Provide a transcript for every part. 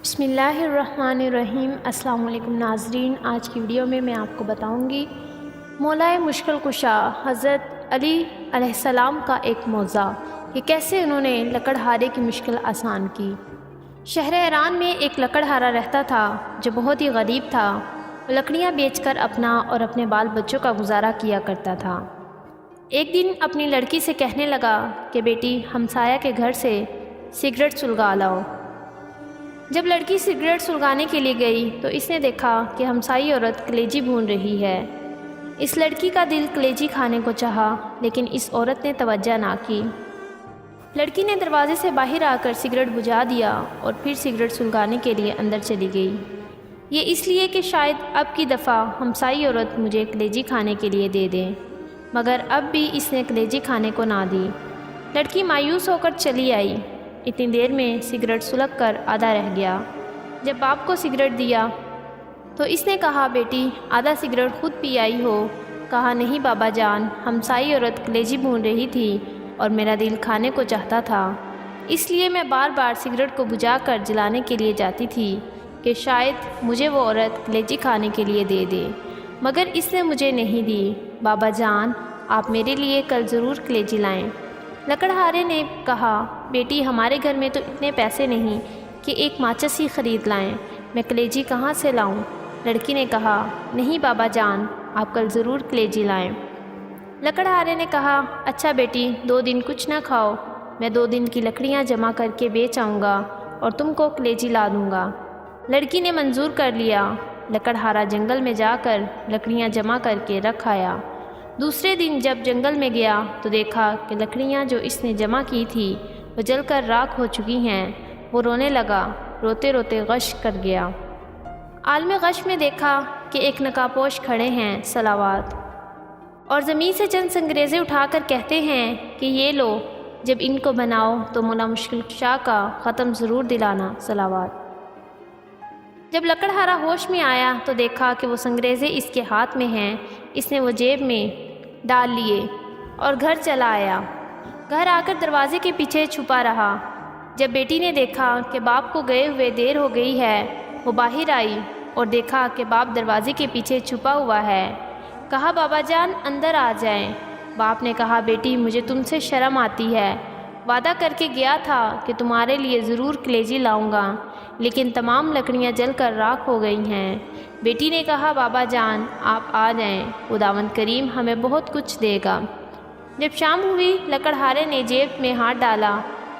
بسم اللہ الرحمن الرحیم۔ السلام علیکم ناظرین، آج کی ویڈیو میں آپ کو بتاؤں گی مولائے مشکل کشا حضرت علی علیہ السلام کا ایک معجزہ کہ کیسے انہوں نے لکڑہارے کی مشکل آسان کی۔ شہر ایران میں ایک لکڑہارا رہتا تھا جو بہت ہی غریب تھا۔ وہ لکڑیاں بیچ کر اپنا اور اپنے بال بچوں کا گزارا کیا کرتا تھا۔ ایک دن اپنی لڑکی سے کہنے لگا کہ بیٹی ہمسایہ کے گھر سے سگریٹ سلگا لاؤ۔ جب لڑکی سگریٹ سلگانے کے لیے گئی تو اس نے دیکھا کہ ہمسائی عورت کلیجی بھون رہی ہے۔ اس لڑکی کا دل کلیجی کھانے کو چاہا، لیکن اس عورت نے توجہ نہ کی۔ لڑکی نے دروازے سے باہر آ کر سگریٹ بجھا دیا اور پھر سگریٹ سلگانے کے لیے اندر چلی گئی۔ یہ اس لیے کہ شاید اب کی دفعہ ہمسائی عورت مجھے کلیجی کھانے کے لیے دے دے، مگر اب بھی اس نے کلیجی کھانے کو نہ دی۔ لڑکی مایوس ہو کر چلی آئی۔ اتنی دیر میں سگریٹ سلگ کر آدھا رہ گیا۔ جب باپ کو سگریٹ دیا تو اس نے کہا، بیٹی آدھا سگریٹ خود پی آئی ہو؟ کہا، نہیں بابا جان، ہمسائی عورت کلیجی بھون رہی تھی اور میرا دل کھانے کو چاہتا تھا، اس لیے میں بار بار سگریٹ کو بجھا کر جلانے کے لیے جاتی تھی کہ شاید مجھے وہ عورت کلیجی کھانے کے لیے دے دے، مگر اس نے مجھے نہیں دی۔ بابا جان، آپ میرے لیے کل ضرور کلیجی لائیں۔ لکڑہارے نے کہا، بیٹی ہمارے گھر میں تو اتنے پیسے نہیں کہ ایک ماچس ہی خرید لائیں، میں کلیجی کہاں سے لاؤں؟ لڑکی نے کہا، نہیں بابا جان، آپ کل ضرور کلیجی لائیں۔ لکڑہارے نے کہا، اچھا بیٹی 2 دن کچھ نہ کھاؤ، میں 2 دن کی لکڑیاں جمع کر کے بیچ آؤں گا اور تم کو کلیجی لا دوں گا۔ لڑکی نے منظور کر لیا۔ لکڑہارا جنگل میں جا کر لکڑیاں جمع کر کے رکھ آیا۔ دوسرے دن جب جنگل میں گیا تو دیکھا کہ لکڑیاں جو اس نے جمع کی تھی وہ جل کر راکھ ہو چکی ہیں۔ وہ رونے لگا، روتے روتے غش کر گیا۔ عالم غش میں دیکھا کہ ایک نقابپوش کھڑے ہیں صلوات، اور زمین سے چند سنگریزے اٹھا کر کہتے ہیں کہ یہ لو، جب ان کو بناؤ تو مولا مشکل کشا کا ختم ضرور دلانا صلوات۔ جب لکڑہارا ہوش میں آیا تو دیکھا کہ وہ سنگریزے اس کے ہاتھ میں ہیں۔ اس نے وہ جیب میں ڈال لیے اور گھر چلا آیا۔ گھر آ کر دروازے کے پیچھے چھپا رہا۔ جب بیٹی نے دیکھا کہ باپ کو گئے ہوئے دیر ہو گئی ہے، وہ باہر آئی اور دیکھا کہ باپ دروازے کے پیچھے چھپا ہوا ہے۔ کہا، بابا جان اندر آ جائیں۔ باپ نے کہا، بیٹی مجھے تم سے شرم آتی ہے، وعدہ کر کے گیا تھا کہ تمہارے لیے ضرور کلیجی لاؤں گا، لیکن تمام لکڑیاں جل کر راکھ ہو گئی ہیں۔ بیٹی نے کہا، بابا جان آپ آ جائیں، خداوند کریم ہمیں بہت کچھ دے گا۔ جب شام ہوئی، لکڑہارے نے جیب میں ہاتھ ڈالا،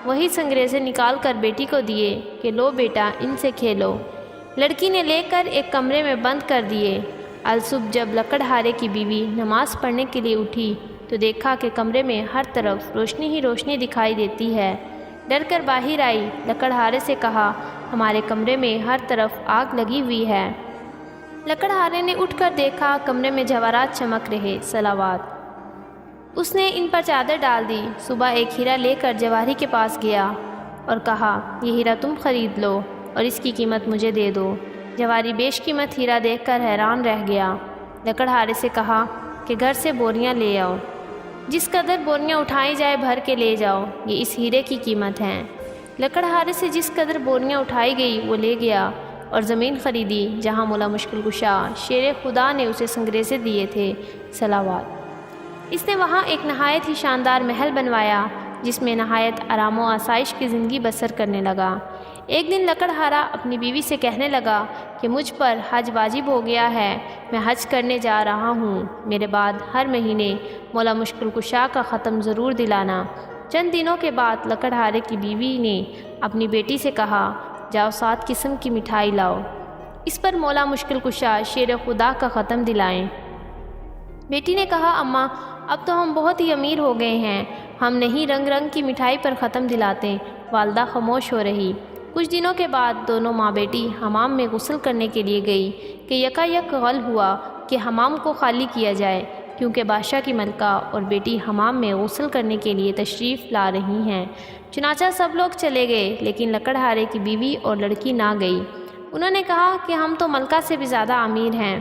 وہی سنگریزے نکال کر بیٹی کو دیے کہ لو بیٹا ان سے کھیلو۔ لڑکی نے لے کر ایک کمرے میں بند کر دیے۔ الصبح جب لکڑہارے کی بیوی نماز پڑھنے کے لیے اٹھی تو دیکھا کہ کمرے میں ہر طرف روشنی ہی روشنی دکھائی دیتی ہے۔ ڈر کر باہر آئی، لکڑہارے سے کہا، ہمارے کمرے میں ہر طرف آگ لگی ہوئی ہے۔ لکڑہارے نے اٹھ کر دیکھا کمرے میں جواہرات چمک رہے صلوات۔ اس نے ان پر چادر ڈال دی۔ صبح ایک ہیرا لے کر جواہری کے پاس گیا اور کہا، یہ ہیرا تم خرید لو اور اس کی قیمت مجھے دے دو۔ جواہری بیش قیمت ہیرا دیکھ کر حیران رہ گیا۔ لکڑہارے سے کہا کہ گھر سے بوریاں لے آؤ، جس قدر بوریاں اٹھائی جائے بھر کے لے جاؤ، یہ اس ہیرے کی قیمت ہے۔ لکڑہارے سے جس قدر بوریاں اٹھائی گئی وہ لے گیا اور زمین خریدی جہاں مولا مشکل کشا شیر خدا نے اسے سنگریزے دیے تھے صلوات۔ اس نے وہاں ایک نہایت ہی شاندار محل بنوایا جس میں نہایت آرام و آسائش کی زندگی بسر کرنے لگا۔ ایک دن لکڑہارا اپنی بیوی سے کہنے لگا کہ مجھ پر حج واجب ہو گیا ہے، میں حج کرنے جا رہا ہوں، میرے بعد ہر مہینے مولا مشکل کشا کا ختم ضرور دلانا۔ چند دنوں کے بعد لکڑہارے کی بیوی نے اپنی بیٹی سے کہا، جاؤ 7 قسم کی مٹھائی لاؤ، اس پر مولا مشکل کشا شیر خدا کا ختم دلائیں۔ بیٹی نے کہا، اماں اب تو ہم بہت ہی امیر ہو گئے ہیں، ہم نہیں رنگ رنگ کی مٹھائی پر ختم دلاتے۔ والدہ خاموش ہو رہی۔ کچھ دنوں کے بعد دونوں ماں بیٹی حمام میں غسل کرنے کے لیے گئی کہ یکایک غل ہوا کہ حمام کو خالی کیا جائے، کیونکہ بادشاہ کی ملکہ اور بیٹی حمام میں غسل کرنے کے لیے تشریف لا رہی ہیں۔ چنانچہ سب لوگ چلے گئے، لیکن لکڑہارے کی بیوی اور لڑکی نہ گئی۔ انہوں نے کہا کہ ہم تو ملکہ سے بھی زیادہ امیر ہیں،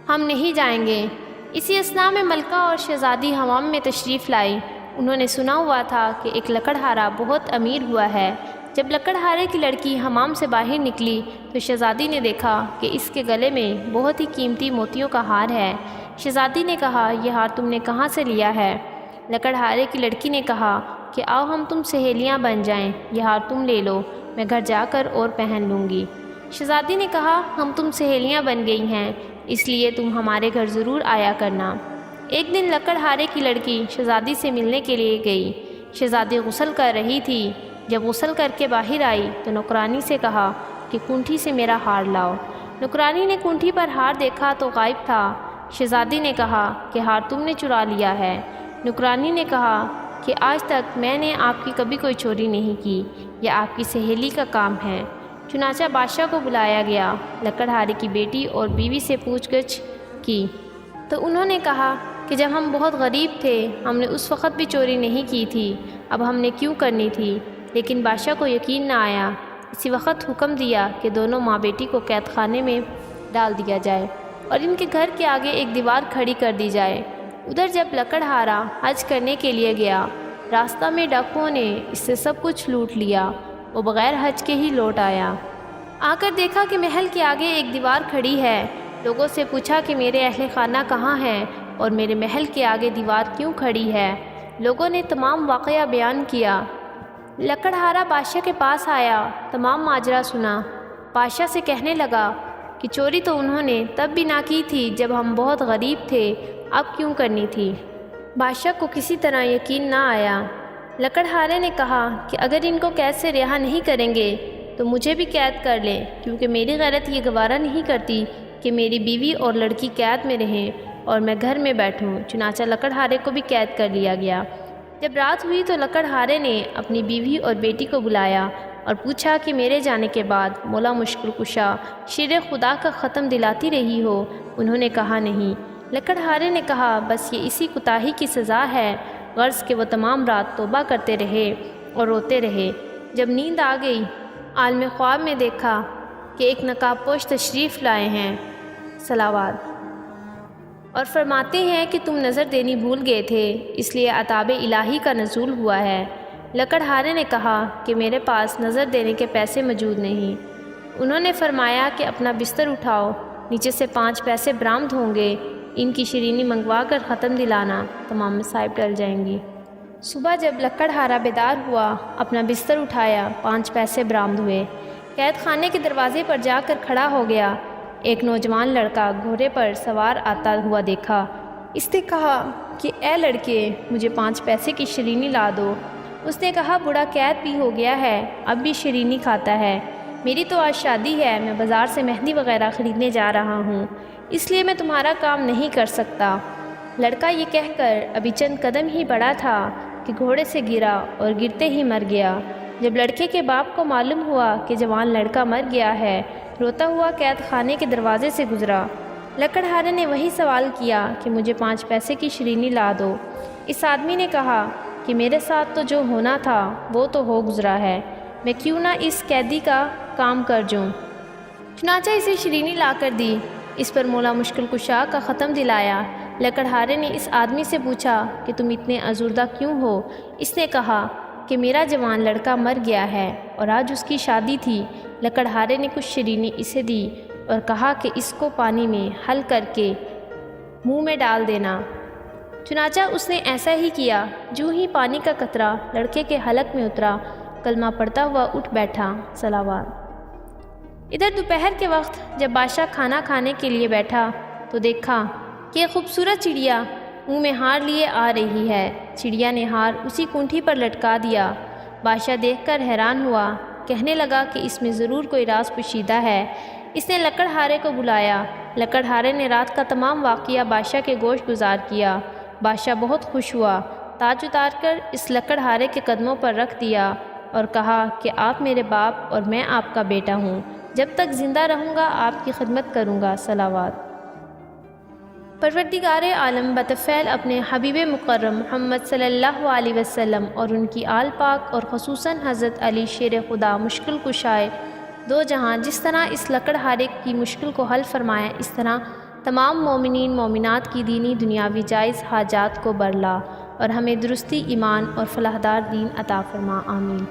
ہم نہیں جائیں گے۔ اسی اثناء میں ملکہ اور شہزادی حمام میں تشریف لائی۔ انہوں نے سنا ہوا تھا کہ ایک لکڑہارا بہت امیر ہوا ہے، جب لکڑہارے کی لڑکی حمام سے باہر نکلی تو شہزادی نے دیکھا کہ اس کے گلے میں بہت ہی قیمتی موتیوں کا ہار ہے۔ شہزادی نے کہا، یہ ہار تم نے کہاں سے لیا ہے؟ لکڑہارے کی لڑکی نے کہا کہ آؤ ہم تم سہیلیاں بن جائیں، یہ ہار تم لے لو، میں گھر جا کر اور پہن لوں گی۔ شہزادی نے کہا، ہم تم سہیلیاں بن گئی ہیں، اس لیے تم ہمارے گھر ضرور آیا کرنا۔ ایک دن لکڑہارے کی لڑکی شہزادی سے ملنے کے لیے گئی۔ شہزادی غسل کر رہی تھی۔ جب غسل کر کے باہر آئی تو نوکرانی سے کہا کہ کنٹھی سے میرا ہار لاؤ۔ نوکرانی نے کنٹھی پر ہار دیکھا تو غائب تھا۔ شہزادی نے کہا کہ ہار تم نے چرا لیا ہے۔ نوکرانی نے کہا کہ آج تک میں نے آپ کی کبھی کوئی چوری نہیں کی، یہ آپ کی سہیلی کا کام ہے۔ چنانچہ بادشاہ کو بلایا گیا۔ لکڑہارے کی بیٹی اور بیوی سے پوچھ گچھ کی تو انہوں نے کہا کہ جب ہم بہت غریب تھے ہم نے اس وقت بھی چوری نہیں کی تھی، اب ہم نے کیوں کرنی تھی؟ لیکن بادشاہ کو یقین نہ آیا۔ اسی وقت حکم دیا کہ دونوں ماں بیٹی کو قید خانے میں ڈال دیا جائے اور ان کے گھر کے آگے ایک دیوار کھڑی کر دی جائے۔ ادھر جب لکڑہارا حج کرنے کے لیے گیا، راستہ میں ڈاکوؤں نے اس سے سب کچھ لوٹ لیا۔ وہ بغیر حج کے ہی لوٹ آیا۔ آ کر دیکھا کہ محل کے آگے ایک دیوار کھڑی ہے۔ لوگوں سے پوچھا کہ میرے اہل خانہ کہاں ہیں اور میرے محل کے آگے دیوار کیوں کھڑی ہے؟ لوگوں نے تمام واقعہ بیان کیا۔ لکڑہارا بادشاہ کے پاس آیا، تمام ماجرا سنا۔ بادشاہ سے کہنے لگا کہ چوری تو انہوں نے تب بھی نہ کی تھی جب ہم بہت غریب تھے، اب کیوں کرنی تھی؟ بادشاہ کو کسی طرح یقین نہ آیا۔ لکڑہارے نے کہا کہ اگر ان کو قید سے رہا نہیں کریں گے تو مجھے بھی قید کر لیں، کیونکہ میری غیرت یہ گوارا نہیں کرتی کہ میری بیوی اور لڑکی قید میں رہیں اور میں گھر میں بیٹھوں۔ چنانچہ لکڑہارے کو بھی قید کر لیا گیا۔ جب رات ہوئی تو لکڑہارے نے اپنی بیوی اور بیٹی کو بلایا اور پوچھا کہ میرے جانے کے بعد مولا مشکل کشا شیر خدا کا ختم دلاتی رہی ہو؟ انہوں نے کہا نہیں۔ لکڑہارے نے کہا بس یہ اسی کوتاہی کی سزا ہے، غرض کہ وہ تمام رات توبہ کرتے رہے اور روتے رہے۔ جب نیند آ گئی، عالم خواب میں دیکھا کہ ایک نقاب پوش تشریف لائے ہیں، صلوات، اور فرماتے ہیں کہ تم نظر دینی بھول گئے تھے، اس لیے عطاب الہی کا نزول ہوا ہے۔ لکڑہارے نے کہا کہ میرے پاس نظر دینے کے پیسے موجود نہیں۔ انہوں نے فرمایا کہ اپنا بستر اٹھاؤ، نیچے سے 5 پیسے برآمد ہوں گے، ان کی شیرینی منگوا کر ختم دلانا، تمام مصائب ٹل جائیں گی۔ صبح جب لکڑہارا بیدار ہوا، اپنا بستر اٹھایا، 5 پیسے برآمد ہوئے۔ قید خانے کے دروازے پر جا کر کھڑا ہو گیا۔ ایک نوجوان لڑکا گھوڑے پر سوار آتا ہوا دیکھا۔ اس نے کہا کہ اے لڑکے، مجھے 5 پیسے کی شیرینی لا دو۔ اس نے کہا بوڑھا قید بھی ہو گیا ہے، اب بھی شیرینی کھاتا ہے، میری تو آج شادی ہے، میں بازار سے مہندی وغیرہ خریدنے جا رہا ہوں، اس لیے میں تمہارا کام نہیں کر سکتا۔ لڑکا یہ کہہ کر ابھی چند قدم ہی بڑھا تھا کہ گھوڑے سے گرا اور گرتے ہی مر گیا۔ جب لڑکے کے باپ کو معلوم ہوا کہ جوان لڑکا مر گیا ہے، روتا ہوا قید خانے کے دروازے سے گزرا۔ لکڑہارے نے وہی سوال کیا کہ مجھے 5 پیسے کی شیرینی لا دو۔ اس آدمی نے کہا کہ میرے ساتھ تو جو ہونا تھا وہ تو ہو گزرا ہے، میں کیوں نہ اس قیدی کا کام کر جوں۔ چنانچہ اسے شیرینی لا کر دی۔ اس پر مولا مشکل کشا کا ختم دلایا۔ لکڑہارے نے اس آدمی سے پوچھا کہ تم اتنے ازردہ کیوں ہو؟ اس نے کہا کہ میرا جوان لڑکا مر گیا ہے اور آج اس کی شادی تھی۔ لکڑہارے نے کچھ شیرینی اسے دی اور کہا کہ اس کو پانی میں حل کر کے منہ میں ڈال دینا۔ چنانچہ اس نے ایسا ہی کیا۔ جو ہی پانی کا قطرہ لڑکے کے حلق میں اترا، کلمہ پڑھتا ہوا اٹھ بیٹھا، صلوات۔ ادھر دوپہر کے وقت جب بادشاہ کھانا کھانے کے لیے بیٹھا تو دیکھا کہ ایک خوبصورت چڑیا منہ میں ہار لیے آ رہی ہے۔ چڑیا نے ہار اسی کونٹھی پر لٹکا دیا۔ بادشاہ دیکھ کر حیران ہوا، کہنے لگا کہ اس میں ضرور کوئی راز پوشیدہ ہے۔ اس نے لکڑہارے کو بلایا۔ لکڑہارے نے رات کا تمام واقعہ بادشاہ کے گوش گزار کیا۔ بادشاہ بہت خوش ہوا، تاج اتار کر اس لکڑہارے کے قدموں پر رکھ دیا اور کہا کہ آپ میرے باپ اور میں آپ کا بیٹا ہوں، جب تک زندہ رہوں گا آپ کی خدمت کروں گا، صلوات۔ پروردگار عالم بطفیل اپنے حبیب مکرم محمد صلی اللہ علیہ وسلم اور ان کی آل پاک اور خصوصاً حضرت علی شیر خدا مشکل کشائے دو جہاں جس طرح اس لکڑہارے کی مشکل کو حل فرمایا، اس طرح تمام مومنین مومنات کی دینی دنیاوی جائز حاجات کو برلا اور ہمیں درستی ایمان اور فلاح دار دین عطا فرما، آمین۔